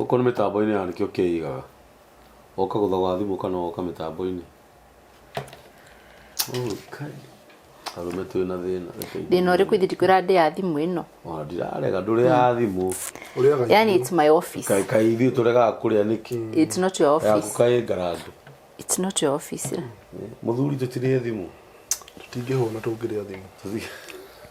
Uko nĩ mĩtambo-inĩ ya nĩkĩo kĩigaga. Oka gũthogora thimũ kana oka mĩtambo-inĩ. Okay. Arume twĩna thĩna. Thĩna ũrĩkũ ithitikwĩra ndĩ ya thimũ ĩno? Ndirarega ndũrĩ ya thimũ. Yani it's my office. Kai ithuĩ tũregaga kũrĩa nĩkĩ? It's not your office. Yaku kaĩ ngarando. It's not your office. Mũthuri tũtirĩ thimũ. Tũtingĩhũna tũngĩrĩa thimũ.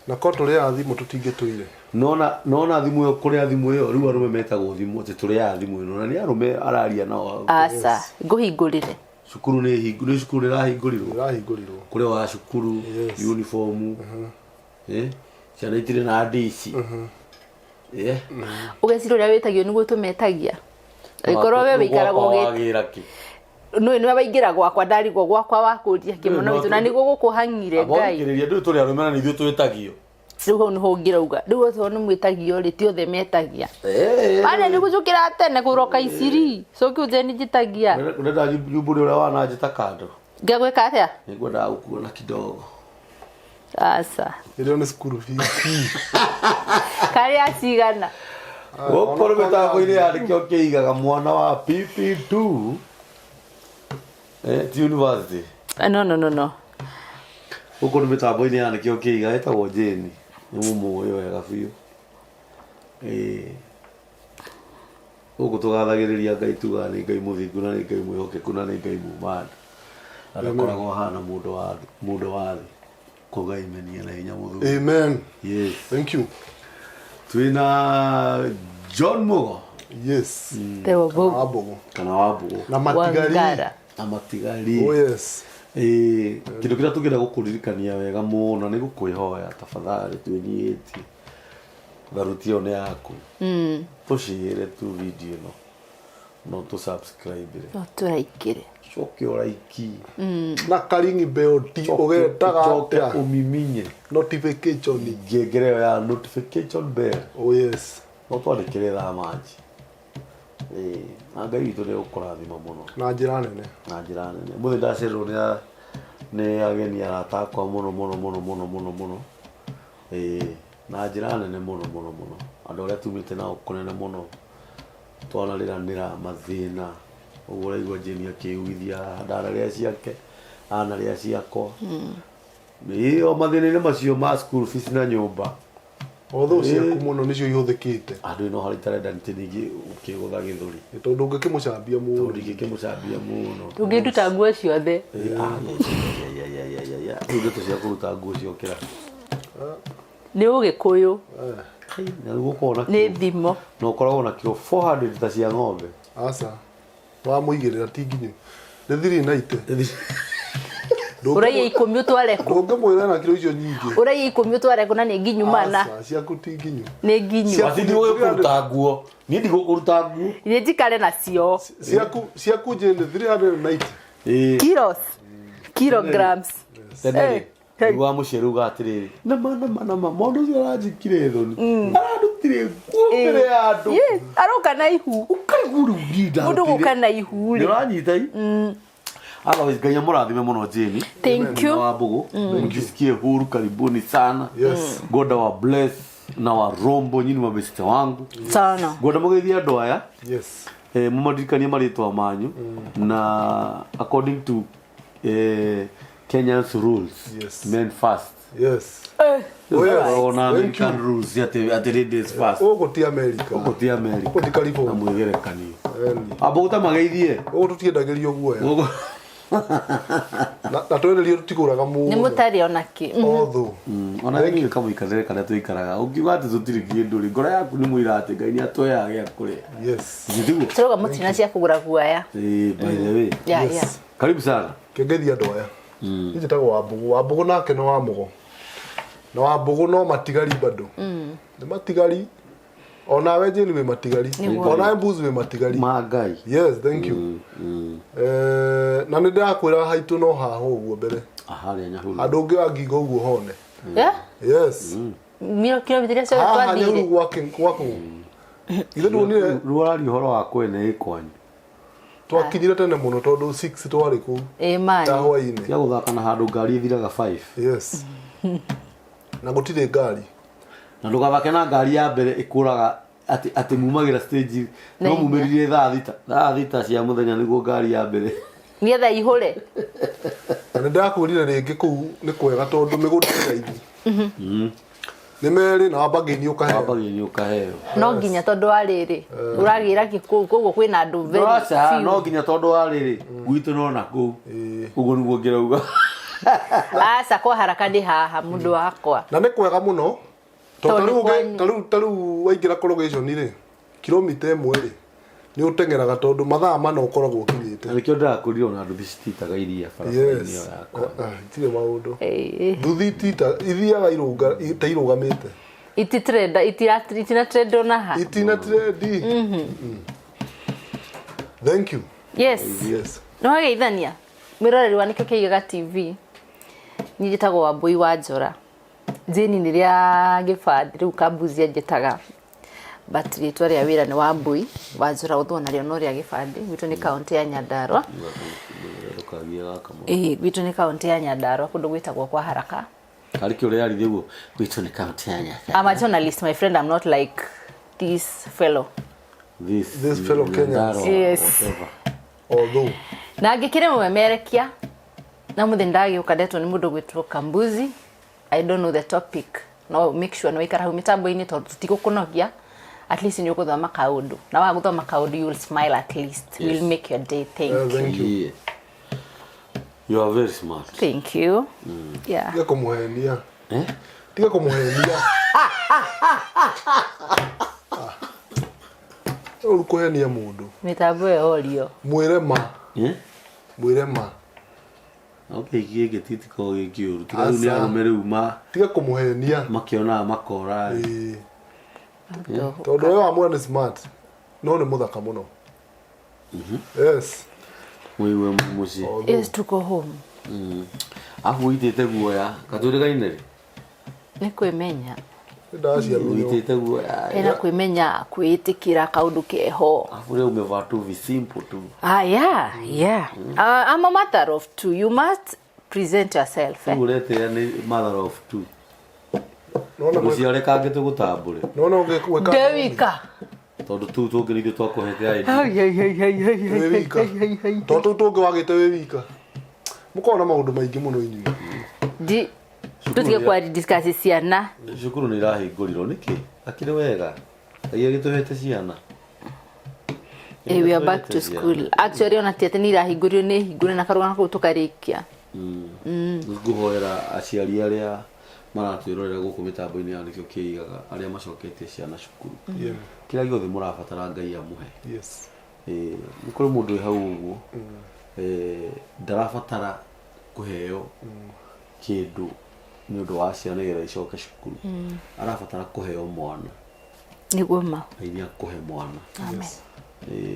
Na ko tũrĩ ya thimũ tũtingĩtũire. Nona thimũ ĩyo kũrĩa thimũ ĩyo rĩu arũme metagwo thimũ atĩ tũrĩ ya thimũ ĩno na nĩ arũme araria nao. Asa, ngũhingũrĩre. Cukuru nĩ cukuru ĩrahingũrirwo. Ĩrahingũrirwo. Kũrĩ wa cukuru, uniform. Ciana itirĩ na ndici. Ũgecira ũrĩa wĩtagio nĩguo tũmetagia. Ĩkorwo we wĩikaragwo gĩki. No nĩ waingĩra gwakwa ndarigwo gwakwa wakũria kĩmono witũ na nĩguo gũkũhangire Ngai. Abongĩrĩria ndũĩ tũrĩ arũme na nĩ ithuĩ twĩtagio. Rĩu hau nĩho ngĩrauga. Rĩu othe nĩ mwĩtagio rĩ ti othe metagia. Ane nĩ gũcukĩra tene kũroka iciri. Coki ũtheni njitagia. Ndenda nyumbũrĩ ũrĩa wananjĩta kando. Ngagwĩka atĩa? Nĩngwendaga gũkuona kidogo. Asa. Ĩrĩa nĩ cukuru fees. Karĩa cigana. Gũkorwo mĩtambo-inĩ ya nĩkĩo kĩigaga mwana wa PP2. Ti university. No. Gũkũ nĩ mĩtambo-inĩ ya nĩkĩo kĩiga ĩtagwo Jane. Nĩ mũmũĩ wega biũ. Gũkũ tũgathagĩrĩria Ngai tugaga nĩ Ngai mũthingu na nĩ Ngai mwĩhokeku na nĩ Ngai mumanda. Na ndakoragwo hana mũndũ wa thĩ. Kũgaimenia na hinya mũthuri. Amen. Yes. Thank you. Twĩna John Mugo. Yes. Wambugu. Kana Wambugu. Na matigari. Na matigari. Oh yes. Kĩndũ kĩrĩa tũngĩenda gũkũririkania wega mũno nĩ gũkwĩhoya tafadhali twĩnyihĩtie tharuti ĩyo nĩ yaku tũcigĩre tu video ĩno no tũ-subscribe no tũraikĩre coke ũraiki na karingi bell ti ũgetaga atĩa ũmiminye notification ngengere ya notification bell. Oh yes. No twandĩkĩre thamanji na Ngai witũ nĩ ũkũrathima mũno na njĩra nene mũthĩ ndacererwo nĩ ageni arata akwa mũno na njĩra nene mũno andũ arĩa tumĩte nao kũnene mũno twanarĩranĩra mathĩna ũguo ũraigua Jane akĩiguithia ndararĩa ciake anarĩa ciakwa o mathĩna-inĩ macio ma school fees na nyũmba Although ciaku mũno nĩcio ihũthĩkĩte. Andũ no harĩ tarenda nĩtĩnĩgi ũkĩgũtha gĩthũri. Tondũ ũngĩkĩmũcambia mũno. Ndũngĩkĩmũcambia mũno. Ndũngĩruta nguo ciothe. Ndeto cia kũruta nguo ciokĩra. Nĩ Ũgĩkũyũ. Na gũkorwo na nĩ thimo. No ũkoragwo na kilo 400 ta cia ng'ombe. Aca. Wa mũigĩrĩra ti nginyu. Nĩ 390. Ũraiya 10 ũtware kũ? Ndũngĩmwĩra na kilo icio nyingĩ. Ũraiya 10 ũtware kũ na nĩ nginyu mana? Aca, ciaku ti nginyu. Nĩ nginyu. Ati ndigũkũruta nguo. Niĩ ndigũkũruta nguo. Nĩ njikare nacio. Ciaku Jane 390. Kilos. Kilograms. Wa mũciari uga atĩrĩrĩ nama mũndũ ũcio aranjikire thoni arandutire nguo mbere ya andũ aroka na ihu ũkaiguru nginda mũndũ gũka na ihu nĩ ũranyita Ngai amũrathime mũno Jane. Thank you. Wambugu mjisikie huru, karibuni sana. Yes. God wa bless na wa rombo nyinyi mabesita wangu sana. God amugethia andũ aya. Yes. Mumadirikanie marĩtwa manyu na according to Kenya's rules. Yes. Men first. Yes. Ona American rules at ladies first. Ogo ti America. Ogo ti America. Ogo ti California. Na mwĩgerekanie. Abo ũtamageithie. Ogo tutiendagĩrio guoya. Na twenderio tutigũraga mũno. Nĩ mũtarĩ ona kĩ. Otho. Ona nĩ kamũikarĩre kana twĩkaraga. Ũngiuga atĩ tũtirĩ kĩndũ rĩ, ngoro yaku nĩ mũira atĩ Ngai nĩ atoyaga gĩa kũrĩa. Yes. Turoga mũtina cia kũgũra guoya. By the way. Yeah. Karibu sana. Kĩngeithia andũ aya. Njĩtagwo Wambugu. Wambugu nake nĩ wa Mũgo. Na Wambugu no matigari bado. Nĩ matigari. Ona we Jane we matigari. Ona mbuzi we matigari. Magai. Yes, thank you. Na nĩ ndakwĩra haitũ no haho ũguo mbere. Harĩa Nyahururu. Andũ ũngĩ wangingo ũguo hone. Yes. Miro kilomita cia twathire. Gwako. Ithe ndũnire rũari ũhoro wa kwene ĩkwanyu. Twakinyire tene mũno tondũ 6 twarĩ kũu. Man. Ta hwaĩ-inĩ. Cia gũthaka na handũ ngari ĩthiraga 5. Yes. Na gũtirĩ ngari. Na ndũgathake na ngari ya mbere ĩkũraga ati mumagira stage no mumirire thaa thita cia muthenya niguo ngari ya mbere ni etha ihore na ndakurire ringi kuu ni kwega tondu migunda raithi ni meri na wabagini ukaheo no nginya tondu ariri uragira kikuu koguo kwina andu very few no nginya tondu ariri gwitu no na kuu uguo niguo ngirauga asa kwa haraka ndi haha mundu wakwa na ni kwega muno taru waingira corrugation ri kilomita 1 ri ni utengeraga tondu mathaa mana ukoragwo kinyite nikio ndakurire na nduthi cititaga iria barabara-ini yo yakwa tire maundu nduthi ithiaga irugamite itina trade ona ha itina trade thank you yes no geithania miroreri wa nikio kiigaga TV ni njitagwo Wambui wa Njora jeni ni ria gibandi riu kambuzi njitaga but ritwa ria wira ni Wambui wa Njora uthona rio no ria gibandi gwitu ni county ya Nyandarua gwitu ni county ya Nyandarua kundu gwitagwo kwa haraka ariki uri ari thiguo gwitu ni county ya Nyandarua. I'm a journalist my friend, I'm not like this fellow Kenya. Yes Although na ngikire mumemerekia na muthe ndagiukadetwo ni mundu gwitwo Kambuzi. I don't know the topic. No make sure no ikara hu mitambo-ini tondu tutigukunogia at least ni ukuthoma kaundu na wa guthoma kaundu you will smile at least. Yes. Will make your day. Thank you. Yeah. You are very smart. Thank you. Yeah. Tiga kumuhenia. Tiga kumuhenia. Urukuhenia mundu. Mitambo yorio. Mwirema. Mwirema. Okay, gige titiko gikiuru. Tiga ni arumere uma. Tiga kumuhenia. Makiona makora. Tondu yo amwe ni smart. No ni muthaka muno. Yes. Wewe muci. Yes, tuko home. Afu itete guoya. Kature gainere. Ni kwimenya. Ndacia ruyo. Itete guoya. Ena kwimenya kwitikira kaundu keho. Afu leo umevaa tu simple tu. Yeah. I'm a mother of two. You must present yourself. Ulete ni mother of two. Nona muciare kange tugutambure. Nona ungekuweka. Dewika. Tondu tu tungirithio twakuhete ID. Tondu tungi wagite wi wika. Mukona maundu maingi muno inyui. Di tutige kwa discuss ciana. Cukuru ni irahingũrirwo niki akire wega aiya gituhete ciana. We are back to school. Actually ona tiete ni irahingũrirwo ni hingũre na karugana kau tukarikia. Nguhoera aciari aria maratwirorera guku mitambo-ini ya nikio kiigaga aria macoketie ciana cukuru. Kira giothe murabatara Ngai amuhe. Yes. Ni kuri mundu hau uguo ndarabatara kuheo kindu ni undu wa ciana nigetha icoke cukuru. Arabatara kuheo mwana niguo ma ni akuhe mwana. Amen.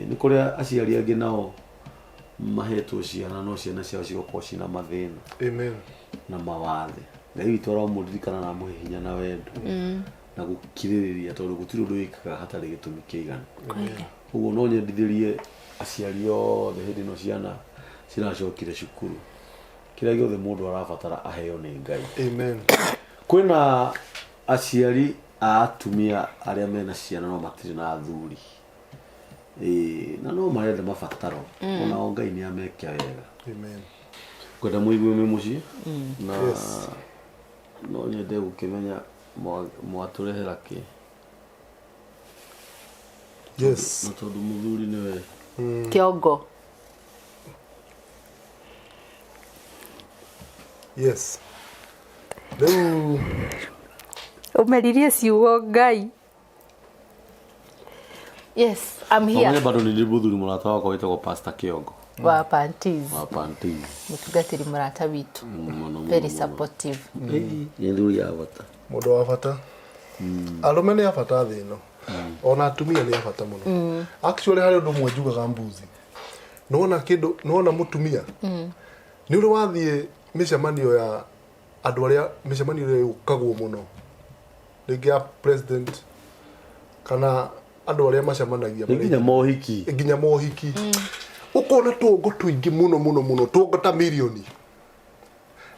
Ni kuri aciari angi nao mahetwo ciana no ciana ciao cigokorwo cina mathina. Amen. Na mawathe Ngai witũ aramũririkana na amuhe hinya na wendo na gũkirĩrĩria tondu gũtirĩ ũndũ wĩkaga hatarĩ gĩtũmi kĩiganu. Ũguo no nyendithĩrie aciari othe hĩndĩ ĩno ciana ciracokire cukuru kĩrĩa gĩothe mũndũ arabatara aheo nĩ Ngai. Amen. Kwĩna aciari a atumia arĩa mena ciana no matirĩ na athuri na no marenda mabataro onao Ngai nĩ amekia wega. Amen. Kwenda mũigue me mũciĩ na no nyende gũkĩmenya mwaturehera kĩ. Yes. Na tondu muthuri niwe kiongo. Yes. Rĩu umeririe ciugo Ngai. Yes, I'm here. Mwe bado ni muthuri murata wakwa witagwo Pastor Kiongo wa Panties. Mutugatiri murata witu. Very supportive. Nyendu ya bata. Mundu wa bata. Arume ni abata thi no. Ona atumia ni abata muno. Actually hari undu mwe njugaga mbuzi. Nona kindu nona mutumia. Ni uri wathie micemanio ya andu aria micemanio ire ukagwo muno. Rigia president kana andu aria macemanagia nginya mohiki ukona tongo twingi muno tongo ta milioni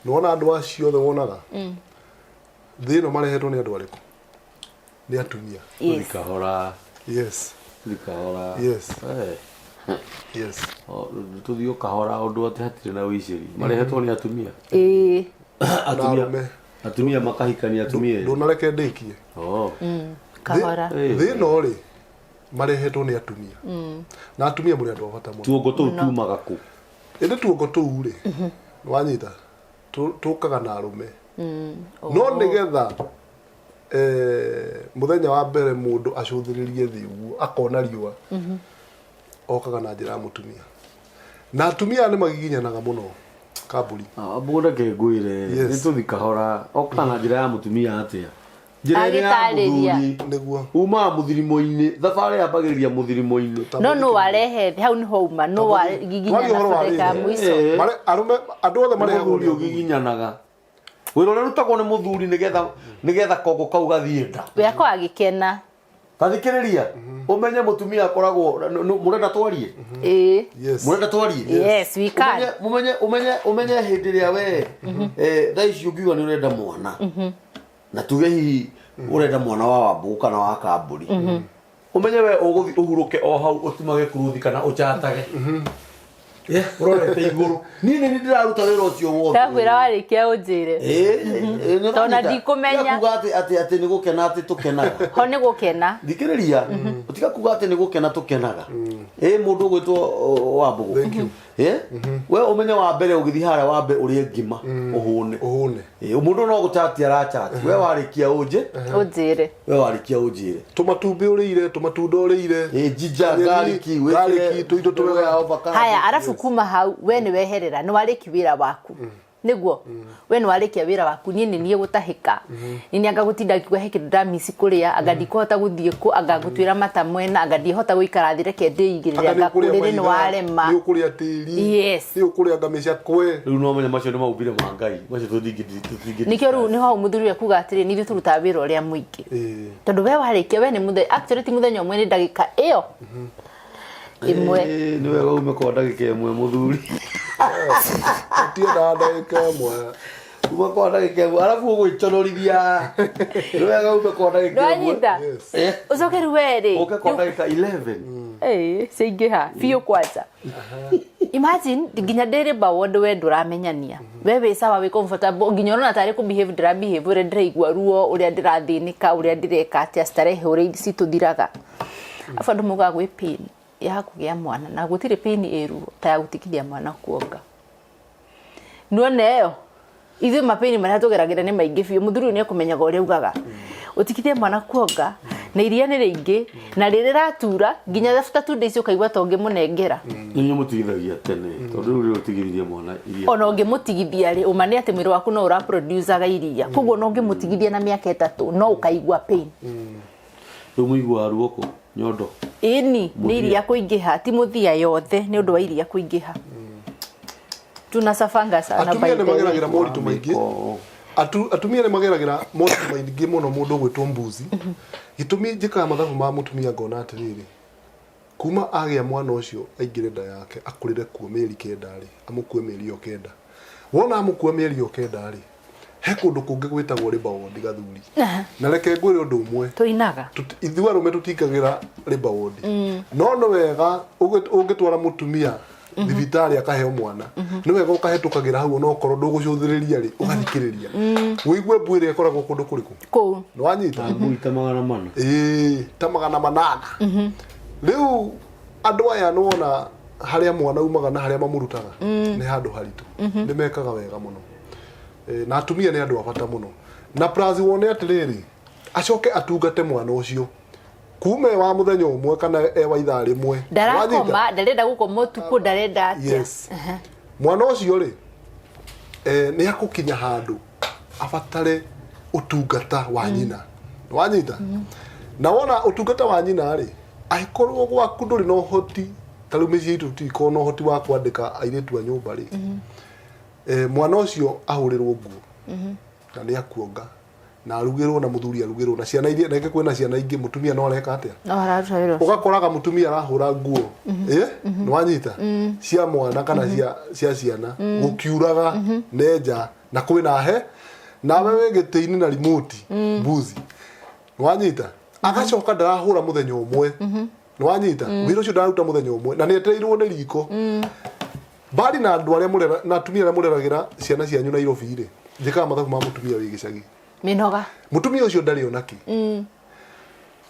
nona andu acio othe wonaga thino marehetwo ni andu ariku ni atumia kahora Yes. Kahora. Yes. Yes. Tuthio kahora undu ati hatire na wiciri. Marehetwo ni atumia. Atumia makahikania atumia. Ndunareke ndikie. Kahora. Thino ri marehetwo ni atumia. Na atumia muri andu abata muno. Tuongo tu tumaga ku. Ende tuongo tu ri. Wanyita. Tukaga na arume. No nigetha muthenya wa mbere mundu acuthiririe thi uguo akona riua okaga na njira mutumia na atumia ni magiginyanaga muno kaburi abura ke nguire ni tuthi kahora okaga na njira ya mutumia atia njira ya niguo uma muthirimo-ini thabari yambagiriria muthirimo-ini no warehe hau ni houma no wagiginyana mwiso mare arume andu othe mare giginyanaga wira ria rutagwo ni muthuri nigetha kongo kau gathienda weko agikena kathikiriria umenye mutumia akoragwo murenda twarie murenda twarie yes we can umenye hindi ria we thaa ici ungiuga ni urenda mwana na tuge hihi urenda mwana wa Wambugu kana wa Kamburi umenye we uguthi uhuruke o hau utimage kuruthi kana uchatage urorete iguru nini ndiraruta wira ucio wothe takwira warikia unjire tona ndikumenya kuga ati ni gukena ati tukenaga ho ni gukena thikiriria utika kuga ati ni gukena tukenaga mundu gwitwo Wambugu we umenye wa mbere ugithi haria wambe urie ngima uhune mundu no guchati arachati we warikia unjire we warikia unjire tumatumbi urire tumatunda urire jinja gariki we tuindo twega ovakado haya arafu kuma hau we ni weherera ni wariki wira waku niguo we ni warikia wira waku nie gutahika ni anga gutinda kigwe kindu ndamisi kuria anga ndikota guthie ku anga gutwira mata mwena anga ndihota guikara thire kende igirire anga kurire ni warema ni ukuria tiri yes ni ukuria ngamisha kwe riu no menye macio ni maubire mangai macio tuthingiti nikio riu ni ho muthuri we kuga atiri ni turuta wira uria muingi tondu we warikia we ni muthe actually ti muthenya umwe ni ndagika iyo imwe ni wega ume kwa ndagika imwe muthuri tie na ndagika imwe uma kwa ndagika imwe arafu ugwiconorithia ni wega ume kwa ndagika imwe ucoke ruweri uke kwa ndagika 11 singiha fiu kwanza imagine nginya ndiri bawondo we nduramenyania we we sawa we comfortable nginya rona tari ku behave ndira behave ure ndiraigua ruo uria ndirathinika uria ndireka atia starehe uria ici tuthiraga afandu muga gwi pain ya kugia mwana na gutire pain eru ta ya gutikithia mwana kuonga nuoneyo ithu mapeni maria tugeragira ni maingi biu muthuru ni akumenyaga uria ugaga utikithia mwana kuonga na iria ni ringi na ririra tura nginya after 2 days ukaigwa tonge munengera ni mutigithagia tene tondu ri utigithia mwana iria ona ungimutigithia ri umane ati mwiri waku no ura produce aga iria koguo no ungimutigithia na miaka 3 no ukaigwa pain ru muigwa ruoko nyondo ni iria kuingiha ti muthia yothe ni undu wa iria kuingiha tunasafanga sana atumia ni mageragira moritu maingi atumia ni mageragira moritu maingi muno mundu gwitwo mbuzi gitumi njikaga mathabu ma mutumia ngona atiriri kuma agia mwana ucio aingire nda yake akurire kuo meri kendari amukue meri yo kenda wona amukue meri yo kendari he kundu kungi gwitagwo ribawondi gathuri na reke ngwire undu umwe tuinaga ithuĩ arume tutikagira ribawondi no wega ungitwara mutumia thibitari akaheo mwana ni wega ukahetũkagĩra hau no korwo ndũgũcũthĩrĩria ri ũgathikĩrĩria wĩigue mbwĩre ĩkoragwo kũndũ kũrĩkũ kũu nĩ wanyita ta 800 ta 800 rĩu andũ aya nĩwona harĩa mwana umaga na harĩa mamũrutaga nĩ handũ haritũ nĩ mekaga wega mũno na atumia nĩ andũ a bata mũno na plus wone atĩrĩrĩ acoke atungate mwana ũcio kume wa muthenya umwe kana wa ithaa rimwe ndarakoma ndarenda gukoma tuku ndarenda atia yes mwana ucio ri ni akukinya handu abatare utungata wa nyina wanyita na wona utungata wa nyina ri aikorwo gwaku nduri no hoti tarumici itu tiko no hoti wa kwandika airetu a nyumba ri mwana ucio ahurirwo nguo na ni akuonga na arugirwo na muthuri arugirwo na ciana iria nake kwena ciana ingi mutumia no areka atia no araruta wira ugakoraga mutumia arahura nguo ni wanyita cia mwana kana cia ciana gukiuraga neja na kwina he nawe wegetiini na remote mbuzi ni wanyita agacoka ndarahura muthenya umwe no wanyita wira ucio ndaruta muthenya umwe na ni eteirwo ni riko bali na andu aria murera na atumia aria mureragira ciana cianyu Nairobi ri njikaga mathabu ma mutumia wi gicagi minoga mutumia ucio ndari onaki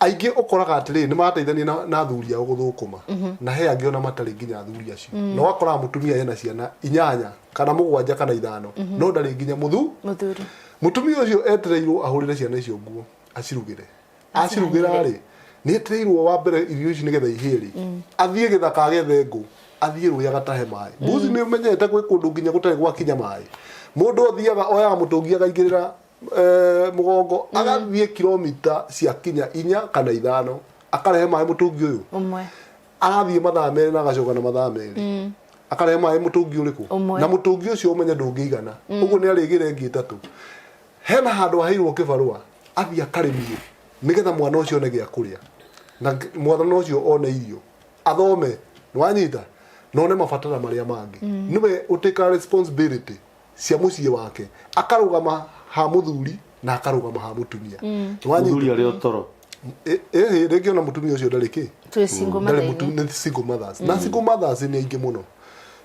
aingi ukoraga atiri ni mateithania na thuri ao guthukuma na he angi ona matari nginya thuri acio no akora mutumia yena ciana 8 kana 7 kana 5 no ndari nginya muthuri mutumia ucio etereirwo ahurire ciana icio nguo acirugira ri ni etereirwo wa mbere irio ici nigetha ihiri athie githaka gethe ngu athie ruya gatahe mai mbuzi ni umenyete gwi kundu nginya gutari gwakinya mai mundu othiaga oya mutungi againgirira mugongo agathie kilomita cia kinya 4 kana 5 akarehe mai mutungi uyu umwe agathie mathaa meri na agacoka na mathaa meri akarehe mai mutungi uriku na mutungi ucio umenye ndungigana uguo ni arigire ngi 3 hena handu hairwo kibarua athie akarimie nigetha mwana ucio one gia kuria na mwana ucio one irio athome nwanyita none mabatara maria mangi niwe uteka responsibility cia mucie wake akarugama ha muthuri na akarugama ha mutumia muthuri ari otoro rege na mutumia ucio ndariki tu single mother ni single mothers na single mothers ni aingi muno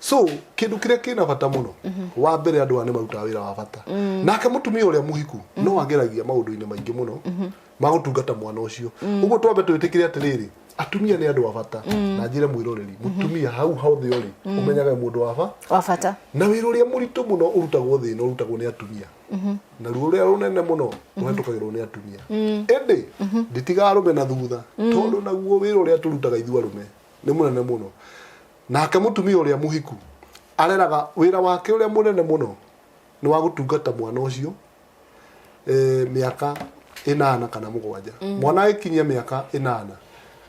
so kindu kiria kina bata muno wa mbere andu ane maruta wira wa bata nake mutumia uria muhiku no ageragia maundu-ini maingi muno magutungata mwana ucio uguo twambe twitikire atiriri atumia ni andu wa bata na njire mwiroreri mutumia hau hothe uri umenyaga mundu wa bata na wira uria muritu muno urutagwo thina urutagwo ni atumia na ruo uria runene muno ruhetukagirwo ni atumia ende nditiga arume na thutha tondu naguo wira uria turutaga ithu arume ni munene muno nake mutumia uria muhiku areraga wira wake uria munene muno ni wa gutungata mwana ucio miaka 8 kana 7 mwana akinyia miaka 8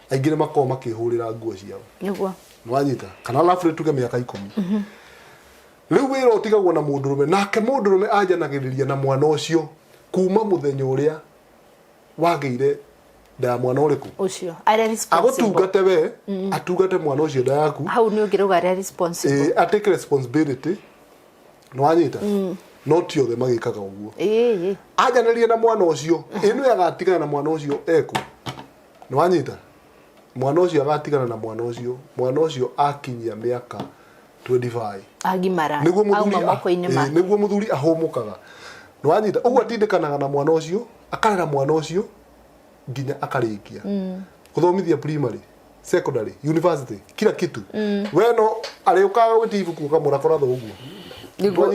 aingire makoma makihurira nguo ciao niguo nwanyita kana alafu tuge miaka 10 riu wira utigagwo na mundurume nake mundurume ajanagiriria na mwana ucio kuma muthenya uria wageire da mwana uriku ucio are responsible agutungate we atungate mwana ucio da yaku hau ni ugiruga are responsible atake responsibility nwanyita not yo the magikaga uguo ajanaria na mwana ucio inu yagatigana na mwana ucio eku nwanyita mwana ucio agatigana na mwana ucio akinyia miaka 25 agimara niguo muthuri ahumukaga nwanyita uguo atindikanaga na mwana ucio akarera mwana ucio nginya akarikia kuthomithia primary secondary university kila kitu weno ariukaga gwitibu kuka murakora uguo niguo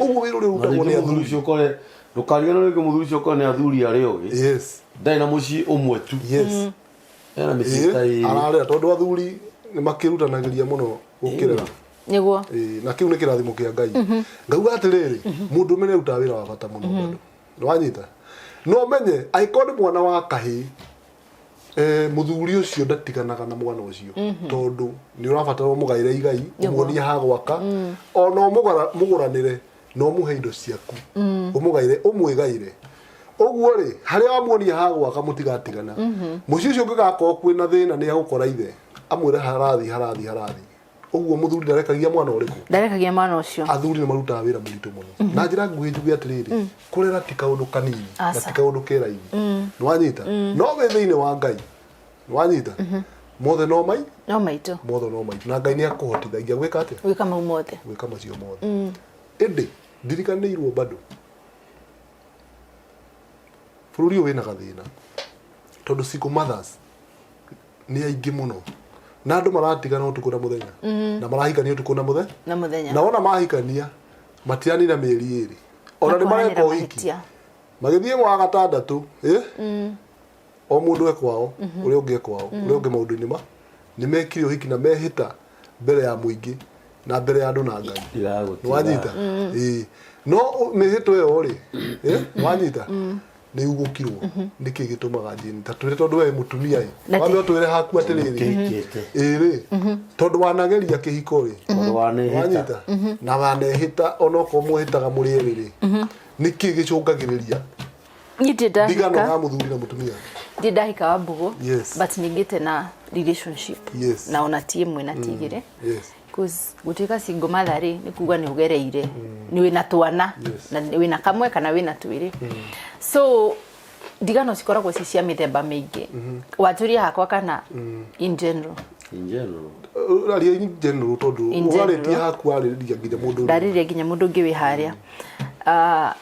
uguo wiro riu utagwo ni athuri ucio kore ndukarigana ringi muthuri ucio kore ni athuri ari ogi yes ndai na muci umwe tu yes era misitai arare tondu athuri ni makirutanagiria muno gukirera niguo na kiu ni kirathimo kia Ngai ngauga atiriri mundu mene ruta wira wa bata muno bado nwanyita no menye aikoni mwana wa kahi muthuri ucio ndatiganaga na mwana ucio tondu ni urabatara mugaire igai umuonia ha gwaka ono muguranire no muhe indo ciaku umugaire umwigaire uguo ri haria amuonia ha gwaka mutigatigana muci ucio ngigakoo kwina thina ni agukora ithe amwire harathi uguo muthuri ndarekagia mwana ucio athuri ni marutaga wira muritu muno na njira nguhi njuge atiriri kurera ti kaundu kanini na ti kaundu keraini nwanyita no we thiini wa Ngai nwanyita mothe no maitu na Ngai ni akuhotithagia gwika atia gwika mau mothe gwika macio mothe indi ndirikanirwo bado bururi uyu wina gathina tondu single mothers ni aingi muno na andu maratigana utuku na muthenya na marahikania utuku na muthenya na ona mahikania matiani na mieri iri ona ni mareka uhiki magithie mwa gatandatu o mundu ekwao uri ungi ekwao uri ungi maundu-ini ma ni mekire uhiki na mehita mbere ya muingi na mbere ya andu na Ngai nwanyita no mehito yo ri nwanyita ni ugukirwo niki gitumaga njini ta twire tondu we mutumia wambe twire haku atiriri iri tondu wanageria kihiko ri wanyita na wanehita onoko muhitaga muri eriri niki gicungagiriria ndigano na muthuri na mutumia ndidahika wa mbugo but ningite na relationship na ona tie mwe na tigire cause gutika single mother ri ni kugwa ni ugereire ni wina twana na wina kamwe kana wina twiri so ndigano cikoragwo ci cia mithemba mingi wanjuria hakwa kana in general Uraria in general tondu ugaritie haku ariria nginya mundu ndariria nginya mundu ngi wi haria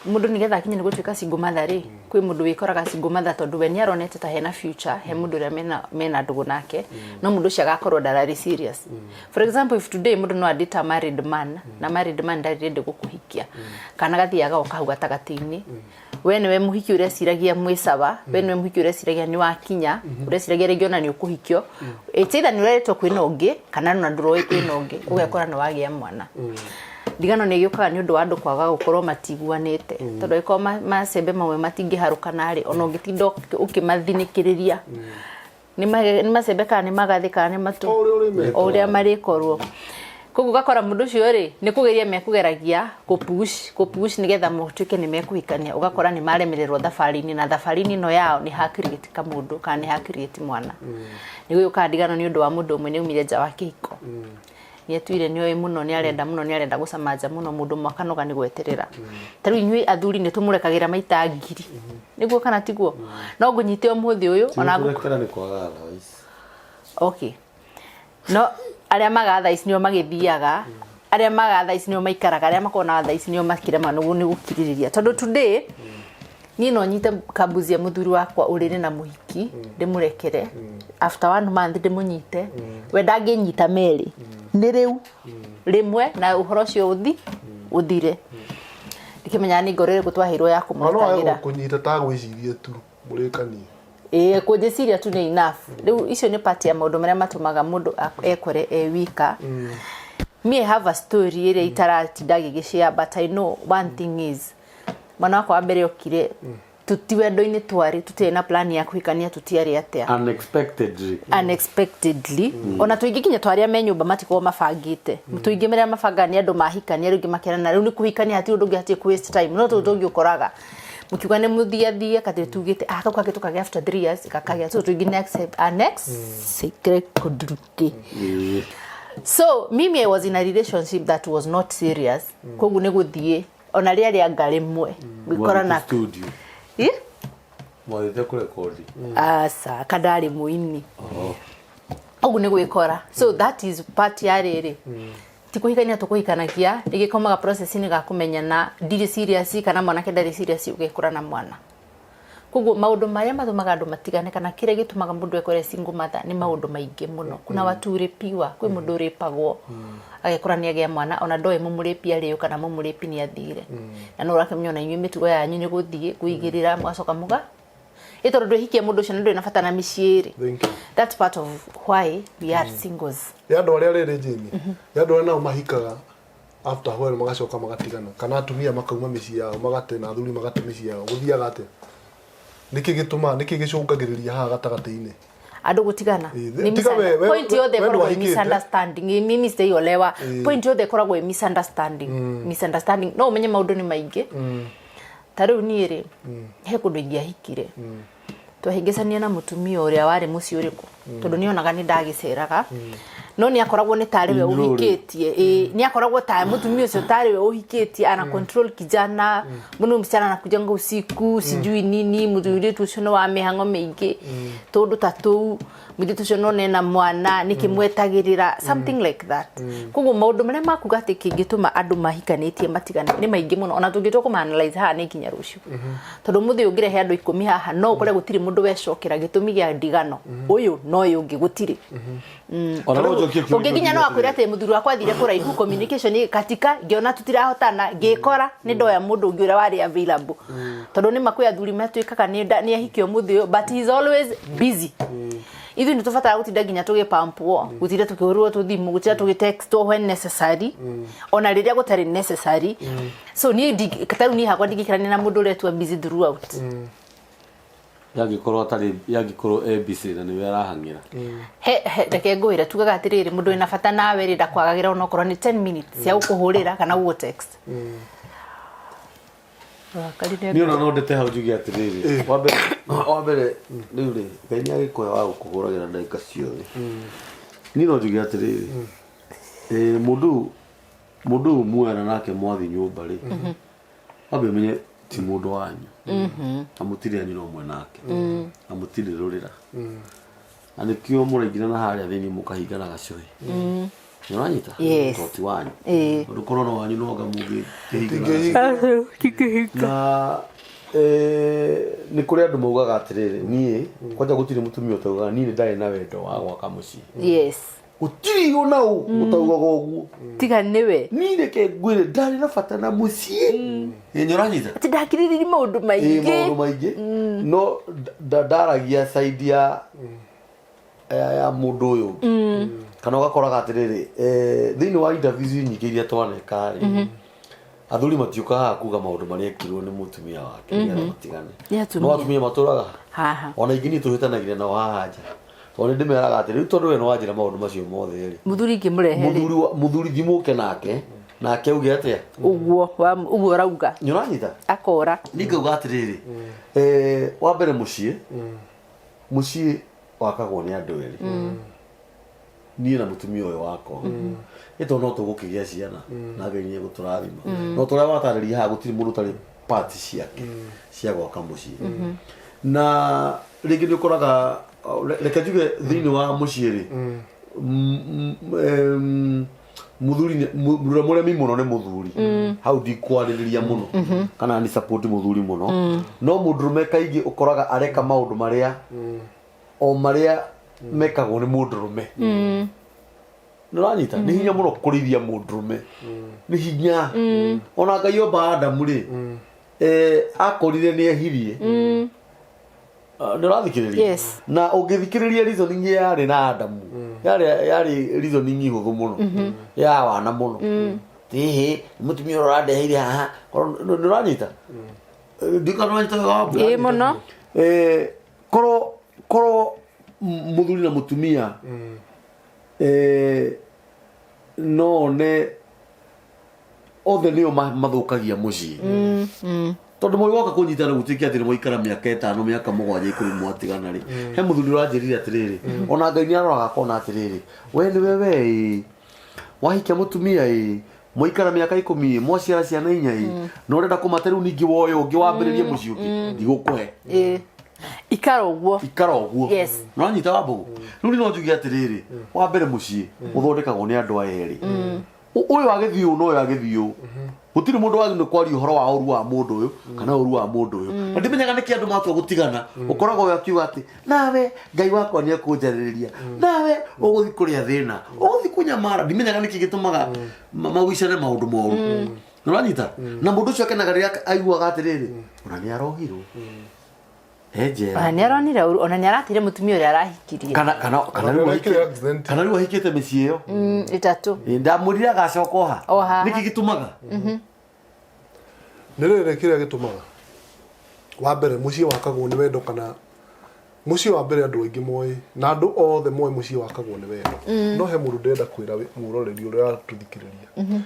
mundu nigetha akinya ni gutuika single mother ri kwi mundu wikoraga single mother tondu we ni aronete ta hena future he mundu ria mena ndugu nake no mundu cia gakorwo ndarari serious for example if today mundu no adita married man na married man ndarire gukuhikia kana gathiaga ukahau gatagati-ini we niwe muhiki uria ciragia mwisaba we niwe muhiki uria ciragia ni wakinya uria ciragia regiona ni ukuhikio either ni uretwo kwina ungi kana no nduroi kwina ungi ugekora no wagia mwana ndigano ni giokaga ni undu wa andu kwaga gukorwo matiguanite tondu iko macembe mamwe matingiharukana ri ona ungitindo ukimathinikiria ni macembe kana ni magathi kana ni matu uria marikorwo koguo gakora mundu cio ri ni kugeria mekugeragia kupush nigetha mutuike ni mekuhikania ugakora ni maremererwo thafarini na thafarini no yao ni ha create ka mundu kana ni ha create mwana ni guyuka ndigano ni undu wa mundu umwe ni umire nja wa kihiko ni etwire ni oi muno ni arenda gucamaja muno mundu mwakanoga ni gweterera taru inyui athuri ni tumurekagira maita ngiri niguo kana tiguo no ngunyite umuthi uyu ona ngukira ni kwaga okay no aria magatha ici nio magithiaga aria magatha ici nio maikaraga aria makona tha ici nio makirema nugu ni gukiririria tondu today ni no nyite kabuzia muthuri wakwa urire na muhiki ndimurekere after 1 month ndimunyite we ndanginyita meri ni riu rimwe na uhoro cio uthire ndikimenya ni ngorere gutwahirwo ya kumutagira kunyita ta gwiciria tu murekani kujiciria tu ni enough riu icio ni part ya maundu maria matumaga mundu ekore wika me have a story ire itaratinda gigishia but I know one thing is mwana wakwa mbere okire tutiwendo-ini twari tutena plan ya kuhikania tutiari atia unexpectedly ona tuingikinya twaria me nyumba matiko mabangite tuingi meria mabangania andu mahikania riu ngimakerana riu ni kuhikania hati undu ngiatie ku waste time no tungi ukoraga mukiuga ni muthiathia kati tugite akauka gituka after 3 years kakagia so tuingi next secret kodruke so mimi I was in a relationship that was not serious kogu ne guthie ona ria ngarimwe ngikora na studio mwite ku record asa kadari muini ogu ne gwikora so that is part ya riri tikuhikania tukuhikanagia igikomaga process ni ga kumenyana ndiri serious kana mwana kendari serious ugekura na mwana koguo maundu maria mathumaga andu matigane kana kire gitumaga mundu ekore single mother ni maundu maingi muno kuna watu uripiwa kwi mundu uripagwo agekora ni agia mwana ona ndoe mumuripia riu kana mumuripi ni athire na no rakemenya na inyuĩ mitugo yanyu ni guthie kuigirira mwacoka muga ito ndo hikia mundu cio ndo inafata na miciiri that's part of why we are singles ya ndo aria riri jini ya ndo na mahikaga after when magacoka magatigana kana atumia makauma micii yao magate na athuri magate micii yao guthiaga ate niki gicungagiriria ha gatagati-ini andu gutigana point yothe koragwo misunderstanding mimi stay olewa point yothe koragwo misunderstanding no umenye maundu ni maingi taru ni ri he kundu ingiahikire twahingicania na mutumia uria wari muci uriku tondu ni onaga ni ndagiceraga no ni akoragwo ni tariwe uhikitie ni akoragwo ta mutumia ucio tariwe uhikitie ana control kijana muno msichana anakuja usiku sijui nini muthuri tu ucio no wa mihango mingi tondu tatu muthuri tu ucio no nena mwana nikimwetagirira something like that koguo maundu maria makuga ati kingituma andu mahikanitie matigane ni maingi muno ona tungitwo kuma analyze ha ni kinya rucio tondu muthi ungire he andu 10 haha no ukore gutiri mundu wecokera gitumi gia ndigano uyu no yungi gutiri ugiginya no akwira ati muthuri wakwa thire kuraihu communication katika ngiona tutirahotana ngikora ni ndoya mundu ungi uria wari available tondu ni makuya thuri matuikaga ni ahikio muthi but he is always busy ithu ni tufatara gutinda ginya tugipampwo gutira tukihurwo tuthimu gutira tugitext when necessary ona riria gutari necessary so ni kataru ni hakwa ndigikirania na mundu uria tu busy throughout yagikorwo ABC na niwe arahangira reke ngwira tugaga atiriri mundu ina bata nawe ri ndakwagagira ona okorwo ni 10 minutes cia gukuhurira kana guo text ni ona no ndete hau jugi atiriri wambere riu ri Ngai agikoya wa gukuguragira ndagika ciothe ni no jugi atiriri mundu mwana nake mwathi nyumba ri abe menye ti mundu wanyu amutire anyu no mwe nake amutire rurira ani kio muraingina na haria thini mukahingana gacui nuranyita toti wanyu rukorwo no wanyu no ngamugi kihingana na ni kuri andu maugaga atiriri nie kwanja gutire mutumia utauga nie ndari na wendo wa gwaka mucii yes gutiri ona utaugaga uguo tiga niwe nie reke ngwire ndari na bata na mucii nyoranyita ati ndakiriri maundu maingi no ndaragia side ya mundu uyu kana ugakoraga atiriri thini wa interviews nyingi iria twaneka ri athuri matiukaga kuga maundu maria ekirwo ni mutumia wake ni matigane no atumia maturaga haha ona ingini tuhitanagira na wahanja tondũ ndimeraga atĩ rĩu tondũ we no wanjĩra maũndũ macio mothe rĩ muthuri ngĩmũrehe muthuri thimuke nake auge atĩa ũguo rauga nĩũranyita akora ningauga atĩrĩrĩ wa mbere mũciĩ wakagwo nĩ andũ erĩ niĩ na mũtumia ũyũ wakwa ĩtondũ no tũgũkĩgĩa ciana na Ngai nĩ egũtũrathima no tũrĩa watarĩria haha gũtirĩ mũndũ ũtarĩ part ciake cia gwaka mũciĩ na rĩngĩ nĩ ũkoraga reke njuge thĩinĩ wa mũciĩ rĩ muthuri mũremi mũno nĩ mũthuri hau ndikwarĩrĩria mũno kana ni support mũthuri mũno no mũndũrũme kaingĩ ũkoraga areka maũndũ marĩa o marĩa mekagwo nĩ mũndũrũme nĩũranyita nĩ hinya mũno kũrĩithia mũndũrũme nĩ hinya ona Ngai omba Adamu rĩ akorire nĩ ehirie ndĩrathikĩrĩria na ũngĩthikĩrĩria reasoning yarĩ na Adamu yarĩ reasoning ihũthũ mũno ya wana mũno tihi mũtumia ũrandeheire haha ndĩranyita ndikananyitaga mũno korwo mũthuri na mũtumia no ne othe nĩo mathũkagia mũciĩ tondũ mwoka kũnyitana gũtuĩke atĩ nĩ mwaikara mĩaka 5 mĩaka 7 10 mwatigana rĩ he mũthuri ũranjĩrire atĩrĩrĩ ona Ngai nĩaroraga akona atĩrĩrĩ we nĩ wewe wahikia mũtumia mwaikara mĩaka 10 mwaciara ciana 4 no ũrenda kũmate rĩu ningĩ woye ũngĩ wambĩrĩrie mũciĩ ũngĩ ndigũkũhe ikara ũguo no nyita wambũgũ rĩu no njuge atĩrĩrĩ wa mbere mũciĩ ũthondekagwo nĩ andũ aya erĩ ũyũ agĩthiĩ ũũ na ũyũ agĩthiĩ ũũ gũtirĩ mũndũ wagĩrĩirwo kwaria ũhoro wa ũru wa mũndũ ũyũ kana ũru wa mũndũ ũyũ na ndimenyaga nĩkĩ andũ matua gũtigana ũkoragwo we akiuga atĩ nawe Ngai wakwa nĩ ekũnjarĩrĩria nawe ũgũthiĩ kũrĩa thĩna ũgũthiĩ kũnyamara ndimenyaga nĩkĩ gĩtũmaga mawicane maũndũ moru nĩũranyita na mũndũ ũcio akenaga rĩrĩa aiguaga atĩrĩrĩ ona nĩ arohirwo ona nĩ aronire ũru ona nĩ aratire mũtumia ũrĩa arahikirie kana rĩu ahikĩte mĩciĩ ĩyo ĩtatũ ndamwĩrire agacoka oha nĩkĩ gĩtũmaga nĩ rĩrĩ kĩrĩa gĩtũmaga wa mbere mũciĩ wakagwo nĩ wendo kana mũciĩ wa mbere andũ aingĩ moĩ na andũ othe moĩ mũciĩ wakagwo nĩ wendo no he mũndũ ndĩrenda kwĩra mũroreri ũrĩa aratũthikĩrĩria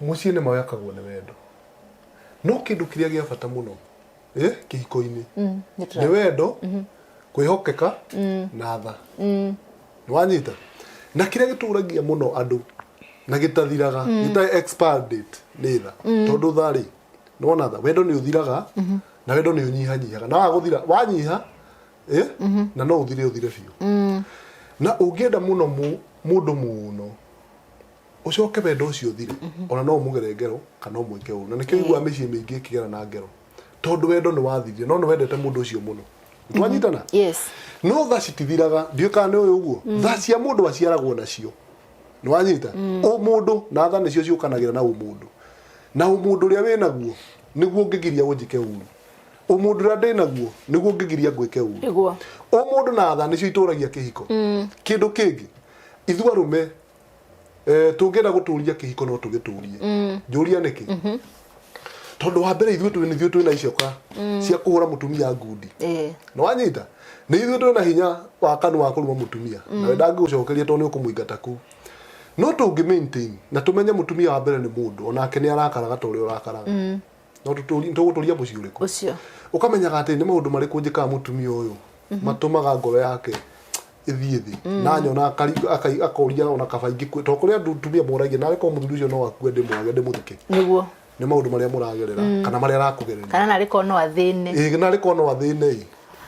mũciĩ nĩ mawakagwo nĩ wendo no kĩndũ kĩrĩa gĩa bata mũno kĩhiko-inĩ nĩ wendo kwĩhokeka na tha nĩwanyita na kĩrĩa gĩtũragia mũno andũ na gĩtathiraga gĩtarĩ expired date nĩ tha tondũ tha rĩ nĩwona tha wendo nĩ ũthiraga na wendo nĩ ũnyihanyihaga na wagũthira wanyiha na no ũthire biũ na ũngĩenda mũno mũndũ mũno ũcoke wendo ũcio ũthire ona no ũmũgere ngero kana ũmwĩke ũru na nĩkĩo igua mĩciĩ mĩingĩ ĩkĩgera na ngero tondu wendo nĩ wathirie no nĩ wendete mũndũ ũcio mũno twanyitana no tha citithiraga ndiũka nĩ ũyũ ũguo tha cia mũndũ aciaragwo nacio nĩwanyita mũndũ na tha nĩcio ciũkanagĩra na mũndũ na mũndũ ũrĩa wĩ naguo nĩguo ũngĩgiria ũnjĩke ũru mũndũ ũrĩa ndĩ naguo nĩguo ũngĩgiria ngwĩke ũru mũndũ na tha nĩcio itũragia kĩhiko kĩndũ kĩngĩ ithuĩ arũme tũngĩenda gũtũria kĩhiko no tũgĩtũrie njũria nĩkĩ tondu wa mbere ithuĩ twĩna icoka cia kũhũra mũtumia ngundi nĩwanyita nĩ ithuĩ twĩna hinya wa kanu wa kũruma mũtumia na we ndangĩgũcokeria tondũ nĩ ũkũmũingata kũu no tũngĩ maintain na tũmenye mũtumia wa mbere nĩ mũndũ onake nĩ arakaraga ta ũrĩa ũrakaraga no tũgũtũria mũciĩ ũrĩkũ ũkamenyaga atĩ nĩ maũndũ marĩkũ njĩkaga mũtumia ũyũ matũmaga ngoro yake ĩthiĩ thĩ na nyona akoria ona kabaingĩ tondũ kũrĩa atumia moragia nawe ko mũthuri ũcio no akue ndĩmwage ndĩmũthike nĩguo nĩ maũndũ marĩa mũragerera kana marĩa arakugereria kana narĩ kono athĩne narĩ kono athĩne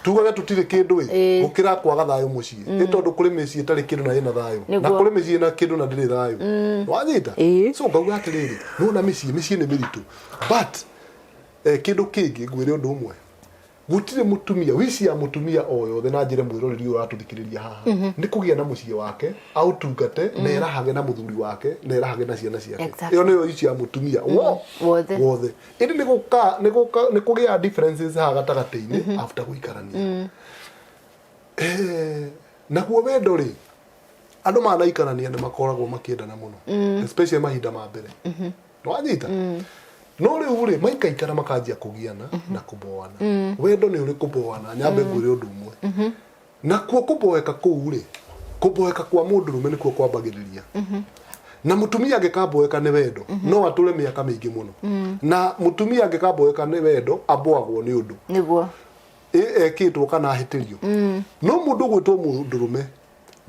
tugage tutirĩ kĩndũ gũkĩra kwaga thayũ mũciĩ nĩ tondũ kũrĩ mĩciĩ ĩtarĩ kĩndũ na ĩna thayũ na kũrĩ mĩciĩ ĩna kĩndũ na ndĩrĩ thayũ wanyita so ngauga atĩrĩrĩ nona mĩciĩ nĩ mĩritũ but kĩndũ kĩngĩ ngwĩre ũndũ ũmwe gũtirĩ mũtumia wici ya mũtumia o yothe na njĩre mwĩroreri ũratũthikĩrĩria haha nĩ kũgĩa na mũciĩ wake autungate na erahage na mũthuri wake na erahage na ciana ciake ĩyo nĩyo wici ya mũtumia wothe ĩndĩ nĩ kũgĩa differences haha gatagatĩ-inĩ after gũikarania naguo wendo rĩ andũ manaikarania nĩ makoragwo makĩendana mũno especially mahinda ma mbere nĩwanyita no rĩu rĩ maikaikara makanjia kũgiana na kũboana wendo nĩ ũrĩ kũboana nyambe ngwĩre ũndũ ũmwe nakuo kũboeka kũu rĩ kũboeka kwa mũndũrũme nĩkuo kwambagĩrĩria na mũtumia angĩkamboeka nĩ wendo no atũre mĩaka mĩingĩ mũno na mũtumia angĩkamboeka nĩ wendo aboagwo nĩ ũndũ nĩguo ekĩtwo kana ahĩtĩrio no mũndũ gwĩtwo mũndũrũme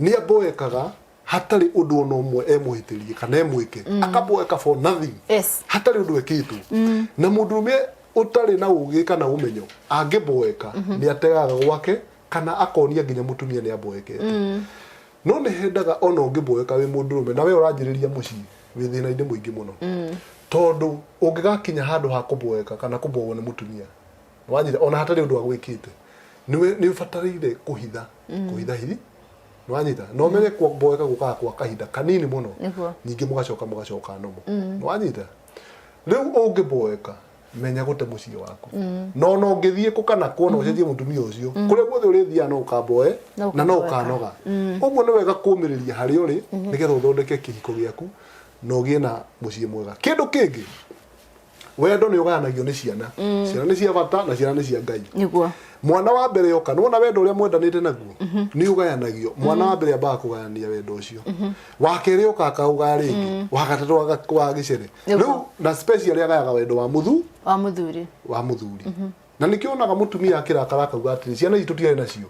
nĩ aboekaga hatarĩ ũndũ ona ũmwe emũhĩtĩrie kana emwĩke akaboeka for nothing hatarĩ ũndũ ekĩtwo na mũndũrũme ũtarĩ na ũgĩ kana ũmenyo angĩboeka nĩ ategaga gwake kana akonia nginya mũtumia nĩ aboekete no nĩ hendaga ona ũngĩboeka wĩ mũndũrũme na we ũranjĩrĩria mũciĩ wĩ thĩna-inĩ mũingĩ mũno tondũ ũngĩgakinya handũ ha kũboeka kana kũbowo nĩ mũtumia wanyita ona hatarĩ ũndũ agwĩkĩte nĩ ũbatarĩire kũhitha hithi nwanyita no menye kuboeka gũkaga kwa kahinda kanini mũno ningĩ mũgacoka nomo nwanyita rĩu ũngĩboeka menya gũte mũciĩ waku no ũngĩthiĩ kana kuona ũcenjie mũtumia ũcio kũrĩa guothe ũrĩthiaga no ũkamboe na no ũkanoga ũguo nĩ wega kũũmĩrĩria harĩa ũrĩ nĩgetha ũthondeke kĩhiko gĩaku na ũgĩe na mũciĩ mwega kĩndũ kĩngĩ wendo nĩ ũgayanagio nĩ ciana nĩ cia bata na ciana nĩ cia Ngai mwana wa mbere yoka nĩwona wendo ũrĩa mwendanĩte naguo nĩ ũgayanagio mwana wa mbere ambaga kũgayania wendo ũcio wa kerĩ yoka akaũgaya rĩngĩ wa gatatũ wa gĩcere rĩu na special agayaga wendo wa mũthuri na nĩkĩo onaga mũtumia akĩrakara akauga atĩrĩ ciana itũ tũtiarĩ nacio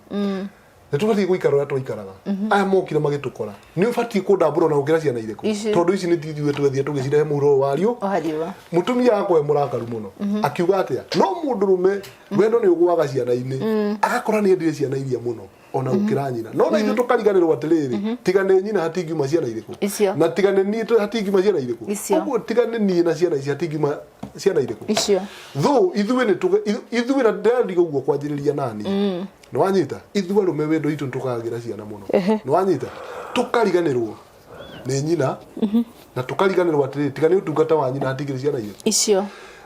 nĩ tũbatiĩ gũikara ũrĩa twaikaraga aya mokire magĩtũkora nĩ ũbatiĩ kũndambũra na gũkĩra ciana irĩkũ tondũ ici nĩ ithuĩ twethiĩ tũgĩcirehe mũhuro wa riũa mũtumia akwe mũrakaru mũno akiuga atĩa no mũndũrũme wendo nĩ ũgũaga ciana-inĩ agakora nĩ endire ciana iria mũno ona gũkĩra nyina no na ithuĩ tũkariganĩrwo atĩrĩrĩ tiga nĩ nyina hatingiuma ciana irĩkũ na tiga nĩ niĩ hatingiuma ciana irĩkũ ũguo tiga nĩ niĩ na ciana ici hatingiuma ciana irĩkũ though ithuĩ na ndĩradiga ũguo kwanjĩrĩria nani nĩwanyita ithuĩ arũme wendo itũ nĩtũkagĩra ciana mũno nĩwanyita tũkariganĩrwo nĩ nyina na tũkariganĩrwo atĩrĩrĩ tiga nĩ ũtungata wa nyina hatingĩrĩ ciana irĩkũ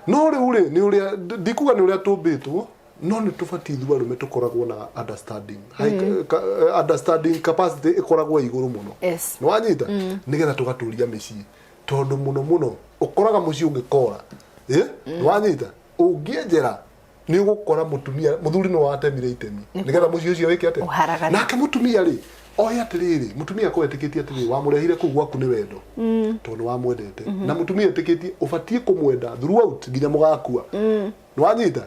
no rĩu rĩ nĩ ũrĩa ndikuga nĩ ũrĩa tũmbĩtwo no nĩ tũbatiĩ ithuĩ arũme tũkoragwo na understanding capacity ĩkoragwo igũrũ mũno nĩwanyita nĩgetha tũgatũria mĩciĩ tondũ mũno ũkoraga mũciĩ ũngĩkora nĩwanyita ũngĩenjera nĩ ũgũkora mũthuri nĩ watemire itemi nĩgetha mũciĩ ũcio wĩke atĩa nake mũtumia rĩ oya atĩrĩrĩ mũtumia akwetĩkĩtie atĩrĩrĩ wamũrehire kũu gwaku nĩ wendo tondũ wamwendete na mũtumia etĩkĩtie ũbatiĩ kũmwenda throughout nginya mũgakua nĩwanyita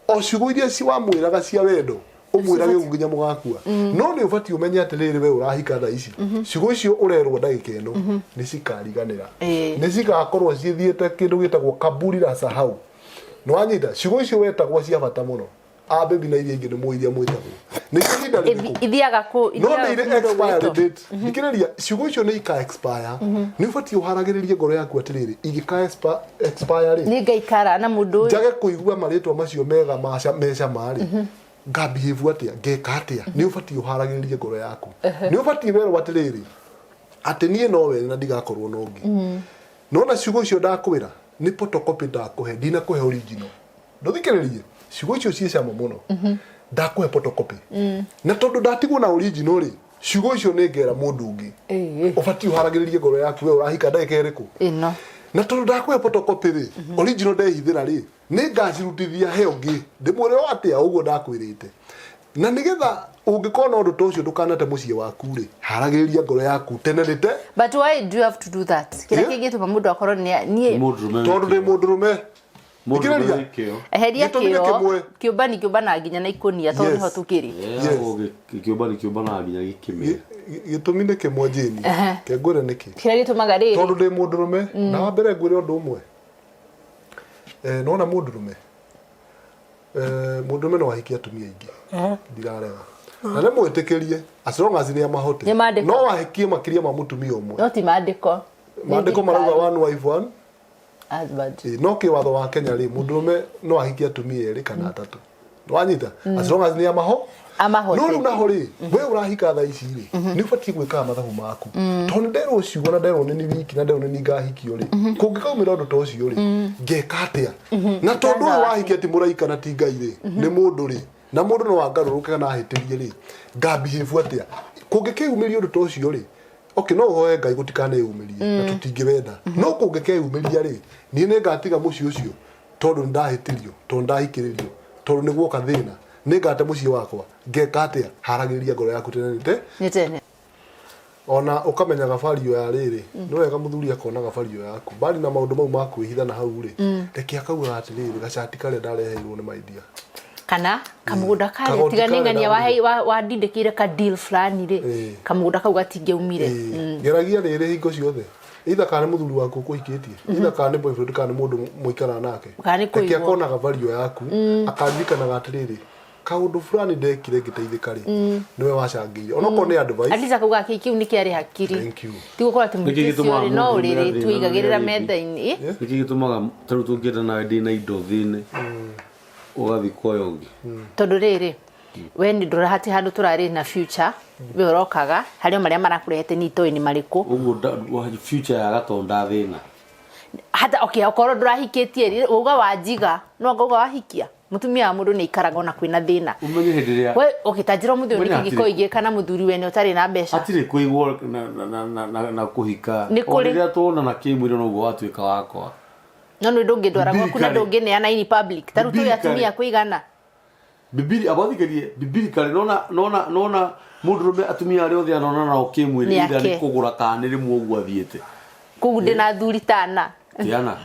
o ciugo iria wamwĩraga cia wendo ũmwĩrage nginya mũgakua no nĩ ũbatiĩ ũmenye atĩrĩrĩ we ũrahika thaa ici ciugo icio ũrerwo ndagĩka ĩno nĩ cikariganĩra nĩ cigakorwo cithiĩte kĩndũ gĩtagwo kaburi la sahau nĩwanyita ciugo icio wetagwo cia bata mũno baby na iria ingĩ nĩ mũiria mwĩtagwo nĩ ihinda rĩrĩkũ ithiaga no nĩ irĩ expiry date thikĩrĩria ciugo icio nĩ ika expire nĩ ũbatiĩ ũharagĩrĩrie ngoro yaku atĩrĩrĩ ingĩka expire rĩ nĩ ngaikara na mũndũ ũyũ njage kũigua marĩtwa macio mega mecama rĩ ngambihave atĩa ngeka atĩa nĩ ũbatiĩ ũharagĩrĩrie ngoro yaku nĩ ũbatiĩ werwo atĩrĩrĩ atĩ niĩ no we na ndigakorwo no ũngĩ nona ciugo icio ndakwĩra nĩ photocopy ndakũhe ndinakũhe original ndũthikĩrĩrie ciugo icio ciĩ cama mũno ndakũhe photocopy na tondũ ndatigwo na original rĩ ciugo icio nĩ ngera mũndũ ũngĩ ũbatiĩ ũharagĩrĩrie ngoro yaku we ũrahika ndagĩka ĩrĩkũ na tondũ ndakũhe photocopy rĩ original ndehithĩra rĩ nĩ ngacirutithia he ũngĩ ndĩmwĩre o atĩa ũguo ndakwĩrĩte na nĩgetha ũngĩkorwo na ũndũ ta ũcio ndũkanate mũciĩ waku rĩ haragĩrĩria ngoro yaku tene rĩte but why do you have to do that kĩrĩa kĩngĩtũma mũndũ akorwo niĩ tondũ ndĩ mũndũrũme eheria kĩũmba na nginya na ikonia tondũ nĩho tũkĩrĩ kĩũmba na nginya gĩkĩmĩre gĩtũmi nĩ kĩmwe njĩni kĩngwĩre nĩkĩ kĩrĩa gĩtũmaga rĩrĩ tondũ ndĩ mũndũrũme na wa mbere ngwĩre ũndũ ũmwe nona mundurume mundurume no ahikia atumia ingi ndirarega na ne mwitikirie as long as ni amahote no ahikie makiria ma mutumia umwe no ti mandiko marauga one wife one husband no kiwatho wa Kenya ri mundurume no ahikie atumia eri kana atatu wanyita as long as ni amahote no na hori we urahika tha ici ri ni ubati gwika mathabu maku tondu ndero ciugo na ndero ni wiki na ndero ni ngahikio ri kungikaumira undu to cio ri ngeka atia na tondu wahiki ati muraika na ti ngai ri ni mundu ri na mundu no wangaruruka na ahitirie ri ngabihave atia kungikiumiria undu to cio ri okay no hoye ngai gutikane yumirie na tutingirenda no kungikeumiria ri ni ne ngatiga muci ucio tondu ndahitirio tondu ndahikiririo tondu niguo kathina ningate muci wakwa ngeka atia haragiria ngoro yaku tene ona ukamenya gabario ya riri no wega muthuri akona gabario yaku bali na maundu mau makwihitha na hau ri reke akauga atiriri gacati kare ndareheirwo ni maidia kana kamugunda kare tiganengania wa ndindikire ka deal fulani ri kamugunda kau gatingeumire geragia riri hingo ciothe either kana muthuri waku kuhikitie either kana boyfriend kana mundu muikara nake reke akona gabario yaku akaririkana gatiriri kaundu fulani ndekire ngiteithika ri niwe wacangire onako ni advice alisa kuga kikiu ni kiari hakiri thank you tigukorwa tumukisiori no uriri tuigagirira metha-ini niki gitumaga taru tungita na ndina indo thine ugathi koyongi tondu riri we ni ndurahati handu turari na future we urokaga hario maria marakurehete ni itoini mariku uguo future ya gatonda thina hata okay okoro ndurahikitie ri uga wajiga no ngoga wahikia mutumia wa mundu ni ikaraga ona kwina thina umenye hindiria we ugitajira muthuri ni kigiko ige kana muthuri we ni utari na mbeca atire kuigwo na kuhika uriria tuona na kimwiro no ugo watuika wakwa no no ndungindwara gwaku na ndungineana in public taru tu atumia kuigana bibiri abathikerie bibiri kale nona mundurume atumia ari othe anona na ukimwiri ida ni kugura kana ri muogu athiete kugu ndina thuri tana tiana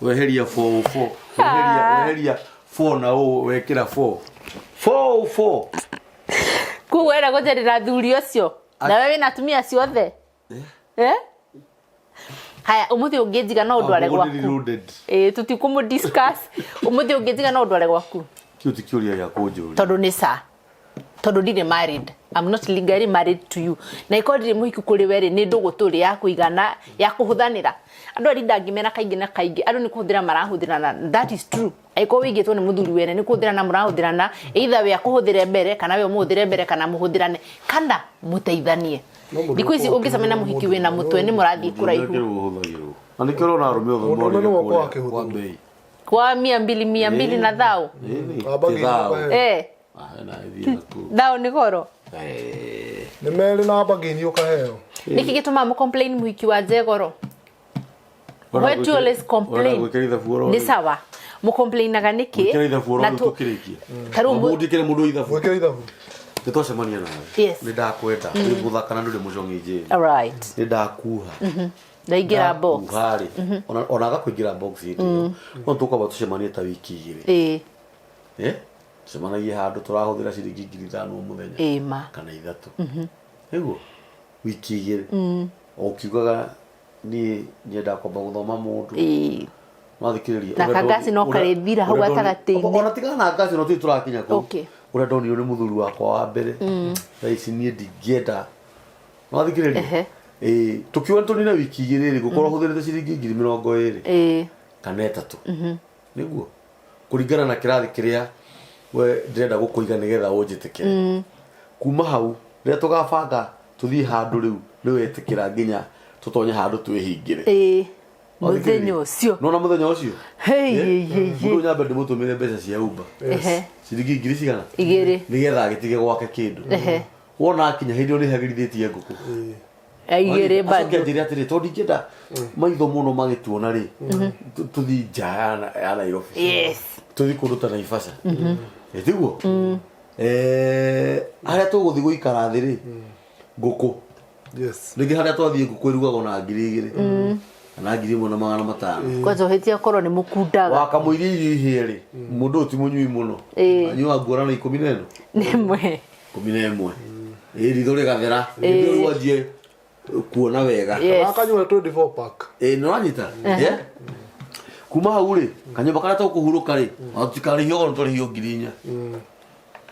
weheria 4 weheria 4 na wekira 4 kugu era gojerera thuri ucio na wewe natumia ciothe haya umuthi ungijiga no ndware gwaku tutikumu discuss umuthi ungijiga no ndware gwaku kiuti kiuria ya kunjuri tondu ni sa tondu ndire married I'm not legally married to you na ikodire muhiku kuri were ni ndugu turi ya kuigana ya kuhuthanira andu ari ndangimena kaingi na kaingi andu ni kuhuthira marahuthirana that is true aiko wigitwo ni muthuri wene ni kuhuthirana murahuthirana either we akuhuthire mbere kana we umuhuthire mbere kana muhuthirane kana muteithanie Diku ici ungisamena muhiki wina mutwe ni murathi kuraihu. Ani kero na rume othe mori kwa bei. Kwa 200 na thao. Na ithia ku. Thao ni goro. Ni meri na bagini ukaheo. Niki gituma mu complain muhiki wa Zegoro. Why do you always complain? Ni sawa. Mu complain naga niki? Na tukirikia. Karumbu. Mudikire mundu ithafu. Wekera ithafu. Tutocemania nawe. Yes. Ni ndakwenda. Ni guthakana nduri mujongi je. All right. Ni ndakuha. Ndaigira box. Hari. Ona gakuigira box itu. No tukaba tucemania ta wiki igiri. Semanagia handu turahuthira ciringi 5,000 muthenya. Ma. Kana ithatu. Ego. Wiki igiri. Okiugaga ni nyenda kwamba guthoma mundu. Mathikiriria. Na kagasi no karethira hau atagati-ini. Ona tigana na gasi no turakinya ku. Okay. Ura ndoni ni muthuri wakwa wa mbere. Thaisi ni ndingienda. Mathikiriria. Tukiwa tuni na wiki igiri ri gukorwo huthirite ciringi 20,000. Kana 3. Niguo. Kuringana na kirathi kiria we ndenda gukuiga nigetha unjitikire. Kuma hau ria tugabanga tuthii handu riu ni wetikira nginya tutonye handu twihingire. Muthenya ucio. No na muthenya ucio. Hey. Mundu nyambe ndimutumire mbeca cia Uber. Ciringi 2,000 cigana? 2 nigetha agitige gwake kindu. Wona akinya hindi ni hagirithĩtie nguku. Aigere bado. Akianjĩria atĩrĩ to ndingĩenda maitho mũno magĩtuona rĩ tuthi nja ya Nairobi. Yes. Tuthi kũndũ ta Naivasha. Tiguo. Harĩa tũgũthiĩ gũikara thĩ rĩ nguku. Yes. Rĩngĩ harĩa twathiĩ nguku ĩrugagwo na 2,000. Na 1,500. Kwazo hetia korwo ni mukundaga. Wakamũiria irio ihie rĩ mũndũ ti mũnyui mũno. Anyua ngora na 11. Nimwe. 11. Ritho rĩgathera. Ndio wanjie kuona wega. Akanyua 24 pack. No anyita. kuma hau ri kanyumba karia tukuhuruka ri atikarihio ono turihio 4,000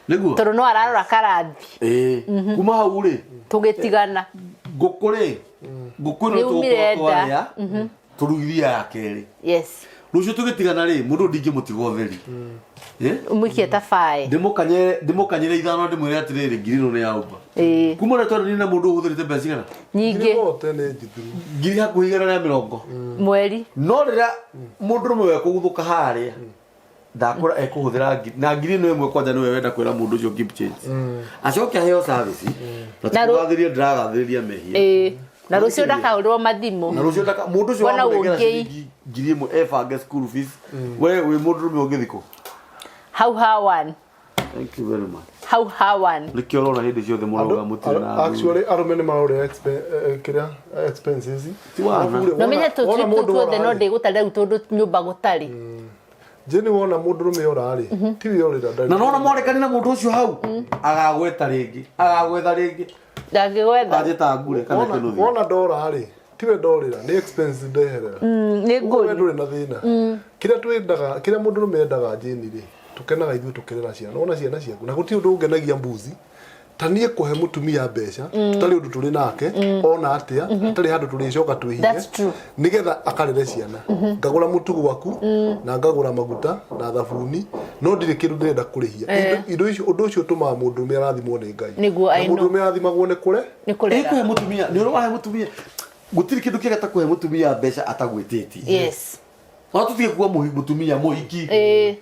niguo toro no ararora karathi kuma hau ri tugitigana ngukuri ngukuri no tukwaria turugithia ya keri yes rucio tugitigana ri mundu ndingimutiga utheri umukie tafae ndimukanyire ithano ndimwire atiriri ngirino ni yaumba kuma na twana nina mundu uthirite mbeca cigana nyingi ngiri hakuhi 150 mweri no rira mundu rumwe we kuguthuka haria ndakura ekuhuthira na ngiri no imwe kwanja niwe wenda kwira mundu ucio give change acoke aheo service na tugathirie ndiragathiria mehia na rucio ndakaurwo mathimo na rucio ndaka mundu ucio wa ngiri imwe ebange school fees we mundu rumwe ungithiko how one thank you very much how one likio rona hindi ciothe muroga mutire na actually arume maure kiria expenses no menye tuothe no ndigutarira u tondu nyumba gutari jeni wona mundu rume orari tiwe orira ndari na nona morekani na mundu ucio hau agagweta ringi agagwetha ringi ndangigwetha ajeta ngure kana kinuthi wona ndorari tiwe ndorira ni expense ndeherera ni nguri nduri na thina kiria twendaga kiria mundu rume endaga jeni ri tukenaga ithu tukirera ciana ona ciana ciaku na guti undu ungenagia mbuzi tanie kuhe mutumia mbeca tutari undu turi nake ona atia tutari handu turi coka twihinge nigetha akarere ciana ngagura mutu gwaku na ngagura maguta na thabuni no ndire kindu ndirenda kurihia indo icio undu ucio tuma mundu me arathimwo ni Ngai mundu me arathimagwo ni kure kuhe mutumia ni urahe mutumia gutiri kindu kiega ta kuhe mutumia mbeca atagwititi yes ona tutige kuwa mutumia muhiki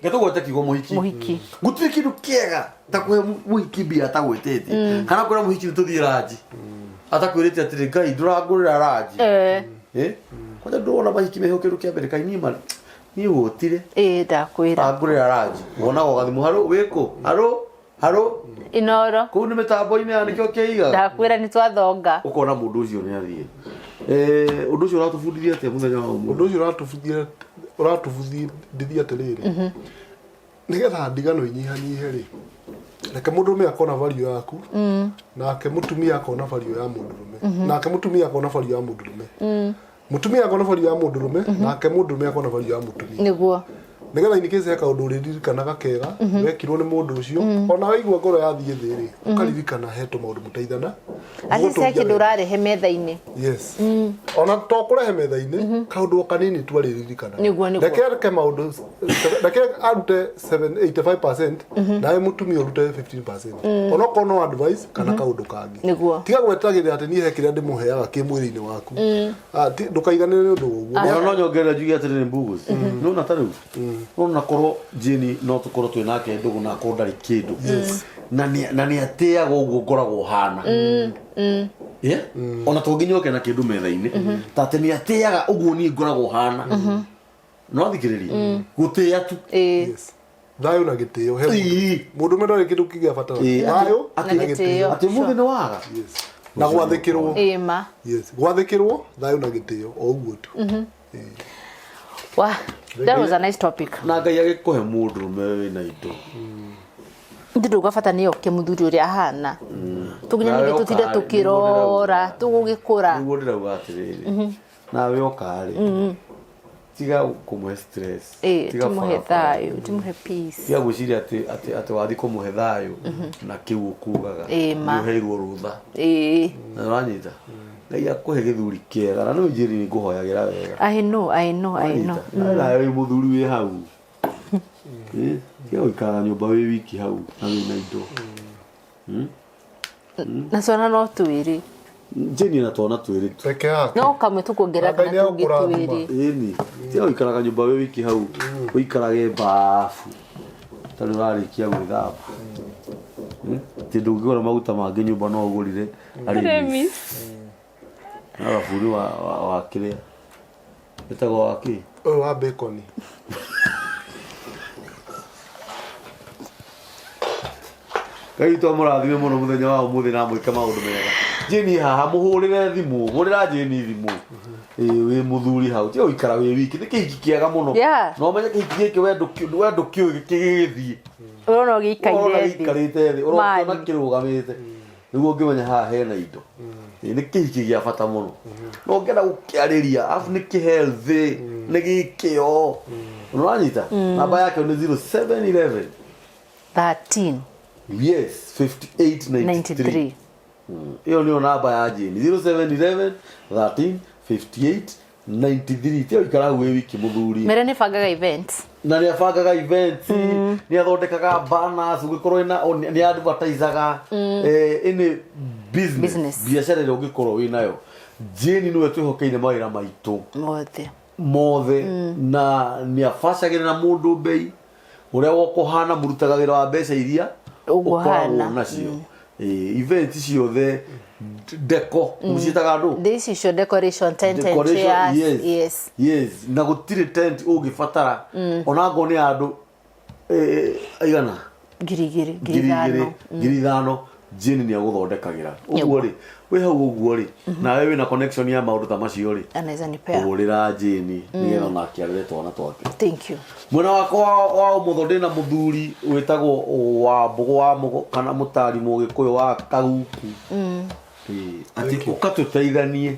ngetogwete kigo muhiki gutiri kindu kiega ta kuhe muhiki mbia atagwititi kana kwira muhiki tuthie raji atakwirite atiri Ngai ndurangurira raji kwanja ndurona mahiki meho kindu kia mbere kaini mari ni wotire ndakwira angurira raji wona gogathimu haro wiko haro inoro kuu ni mitambo-ini ya nikio kiiga ndakwira ni twathonga ukona mundu ucio ni athie undu ucio uratubundithia atia muthenya wa umuthi undu ucio uratubundithia atiriri nigetha ndigano inyihanyihe ri reke mundu rume akona value yaku nake mutumia akona value ya mundu rume nake mutumia akona value ya mundu rume mutumia akona value ya mundu rume nake mundu rume akona value ya mutumia niguo nigetha inikeze eka undu uririkanaga kega wekirwo ni mundu ucio ona waigua ngoro yathie thiri ukaririkana heto maundu muteithana acicia kindu urarehe metha-ini yes ona to kurehe metha-ini kaundu kanini twaririkana reke maundu reke arute 85% nawe mutumia urute 15% ona kono advice kana kaundu kangi tiga gwetagirira ati ni hekiria ndimuheaga kimwiri-ini waku ndukaiganire ni undu uguo no nyongerera njuge ati ni mbugu no na tariu no na korwo jini no tukorwo twinake ndugu na korwo ndari kindu na ni atiaga uguo ngoragwo hana ona tunginyoke na kindu metha-ini ta ati ni atiaga uguo ni ngoragwo hana no thikiriria gutia tu thayo na gitio he mundu mendore kindu kigia fatara thayo na gitio ati muthi ni waga na gwathikirwo ma yes gwathikirwo thayo na gitio o uguo tu wow that was a nice topic na Ngai agikuhe mundu rume wina indo ndu gafata niyo ke muthuri uri ahana tuginya ni tutinde tukirora tugugikura niguo ndirauga atiriri nawe okari tiga kumuhe stress tiga muhe thayo timuhe peace tiga gwiciria ati wathi kumuhe thayo na kiu ukugaga uheirwo rutha na uranyita Ngai akuhe githuri kiega na no njiri ni nguhoyagira wega I know nawe muthuri wi hau tiga uikara nyumba wi wiki hau na wina indo na sona no twiri jeni na twana twiri reke yake no kamwe tukuongera kana tungitwiri ini tiga uikara nyumba wi wiki hau uikarage bafu tani urarikia gwithamba ti ndungigura maguta mangi nyumba no ugurire ari na buri wa kiria etago waki wa bacon Ngai to murathime muno muthenya wa umuthi na mwike maundu mega jeni haha muhurire thimu hurira jeni thimu wi muthuri hau ti uikara wi wiki ni kihiki kiega muno no menye kihiki giki wendo kiu gigithie urona gikaire thi urona kirugamite niguo ngimenya haha hena indo nä kä hiki gä a bata må no no ngenda gå kä arä ria arabu nä kä healthy nä gä kä o nä ranyita namba yake nä 0711 13 yes 5893 iyo nä namba ya Jane 0711 13 5893 tio ikara gwä wiki muthuri mere nä bangaga events na nä abangaga events nä athondekaga banners ũngĩkorwo nä advertisaga any business biacara ĩrĩa ũngĩkorwo wĩ nayo Jane nĩwe twĩhokeire mawĩra maitũ mothe na nĩ abacagĩrĩra mũndũ mbei ũrĩa wokũhana mũrutaga wĩra wa mbeca iria ũkoragwo nacio events ciothe deco mũcitaga andũ this is your decoration tent and chairs yes na gũtirĩ tent ũngĩbatara ona ngo nĩ andũ aigana ngiri ithano Jane nĩ agũthondekagĩra ũguo rĩ wĩ hau ũguo rĩ nawe wĩna connection ya maũndũ ta macio rĩ anaweza nipea ũhũrĩra Jane nĩgetha nake arere twana twake thank you mwena wakwa wa ũmũthĩ ndĩna mũthuri wĩtagwo wa Mbũgũ wa Mũgo kana mũtari mũgĩkũyũ wa Kaguku ati ũkatũteithanie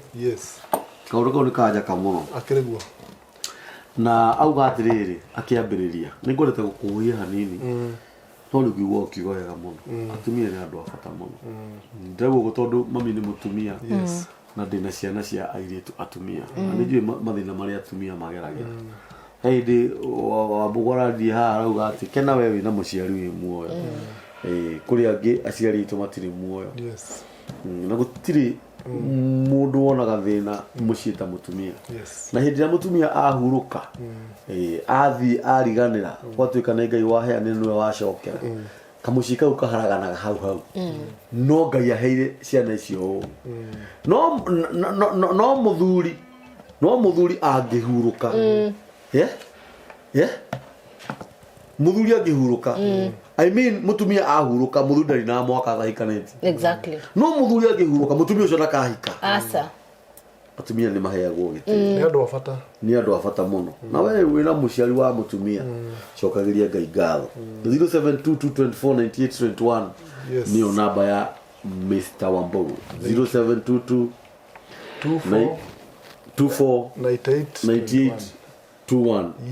kaũndũ kau nĩ kanjaka mũno akĩrĩguo na auga atĩrĩrĩ akĩambĩrĩria nĩ ngwendete gũkũhũhia hanini no rĩu kiugo kiugo wega mũno atumia nĩ andũ a bata mũno ndĩrauga tondũ mami nĩ mũtumia na ndĩna ciana cia airĩtu atumia na nĩ njũĩ mathĩna marĩa atumia mageragĩra hĩndĩ wa Mbũgũ arathiĩ haha arauga atĩ kena we wĩna mũciari wĩ muoyo kũrĩ angĩ aciari aitũ matirĩ muoyo na gũtirĩ mũndũ wonaga thĩna mũciĩ ta mũtumia na hĩndĩ ĩrĩa mũtumia ahurũka athiĩ ariganĩra gwatuĩka nĩ Ngai waheanire nĩwe wacokera kamũciĩ kau kaharaganaga hau no Ngai aheire ciana icio ũũ no mũthuri angĩhurũka muthuri angĩhurũka I mean mutumia ahurũka muthuri ndarĩ na mwaka thahikanĩte exactly no muthuri angĩhurũka mutumia ũcio ndakahika asa atumia nĩ maheagwo gĩtĩo nĩ andũ a bata mũno na we wĩna mũciari wa mũtumia cokagĩria Ngai ngatho 0722249821 nĩyo namba ya Mr. Wambũgũ 0722 249821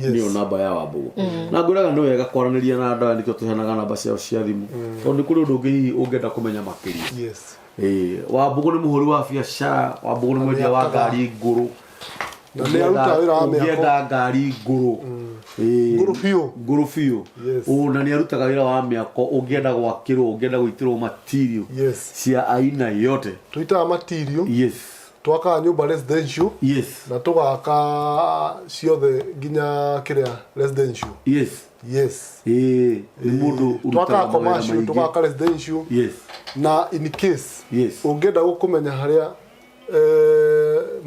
nĩyo namba ya Wambũgũ na ngwĩraga nĩ wega kwaranĩria na andũ nĩkĩo tũheanaga namba ciao cia thimũ tondũ nĩ kũrĩ ũndũ ũngĩ hihi ũngĩenda kũmenya makĩria Wambũgũ nĩ mũhũri wa biacara Wambũgũ nĩ mwendia wa ngari ngũrũ na nĩ arutaga wĩra wa mĩako ũngĩenda ngari ngũrũ biũ na nĩ arutaga wĩra wa mĩako ũngĩenda gwakĩrwo ũngĩenda gũitĩrwo material cia aina yote tũitaga material twakaga nyũmba residential na tũgaka ciothe nginya kĩrĩa residential nĩ mũndũ twakaga commercial tũgaka residential na in case ũngĩenda gũkũmenya harĩa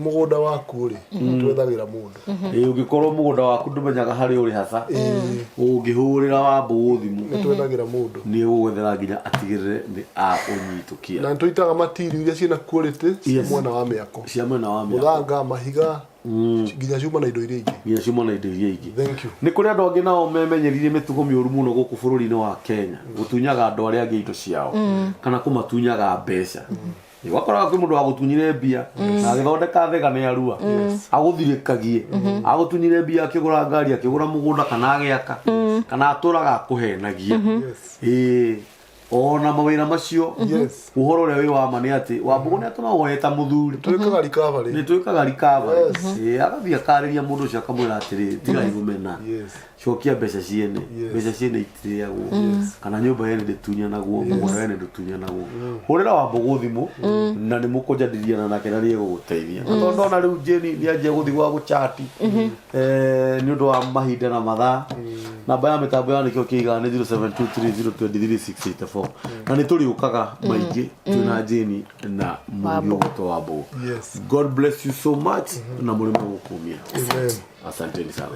mũgũnda waku rĩ twethagĩra mũndũ ũngĩkorwo mũgũnda waku ndũmenyaga harĩa ũrĩ hasa ũngĩhũrĩra Wambũgũ thimũ nĩ twethagĩra mũndũ nĩ ũgwethera nginya atigĩrĩre nĩ ũnyitũkia na tũitaga material iria ciĩna quality cia mwena wa mĩako mũthanga mahiga nginya ciuma na indo iria ingĩ nĩ kũrĩ andũ angĩ nao memenyerire mĩtugo mĩũru mũno gũkũ bũrũri-inĩ wa Kenya gũtunyaga andũ arĩa angĩ indo ciao kana kũmatunyaga mbeca wakoraga kwĩ mũndũ wa gũtunyire mbia na agĩthondeka thega nĩ arua agũthirĩkagie agũtunyire mbia akĩgũra ngari akĩgũra mũgũnda kana agĩaka kana atũraga akũhenagia ona mawĩra macio ũhoro ũrĩa wĩ wa ma nĩ atĩ Wambũgũ nĩ atũmagwo ta mũthuri nĩ twĩkaga recovery agathiĩ akarĩria mũndũ ũcio akamwĩra atĩrĩ tiga igũmena cokia mbeca ciene itirĩagwo kana nyũmba yene ndĩtunyanagwo mũgũnda wene ndũtunyanagwo hũrĩra Wambũgũ thimũ na nĩ mũkũnjadiliana nake na nĩ egũgũteithia na tondũ ona rĩu Jane nĩ anjia gũthiĩ gwa gũchati nĩ ũndũ wa mahinda na mathaa namba ya mĩtambo ya nĩkĩo kĩigaga nĩ 0723023684 na nĩ tũrĩũkaga maingĩ twĩna Jane na mũriũ witũ Wambũgũ God bless you so much na mũrĩmo gũkũmia asanteni sana.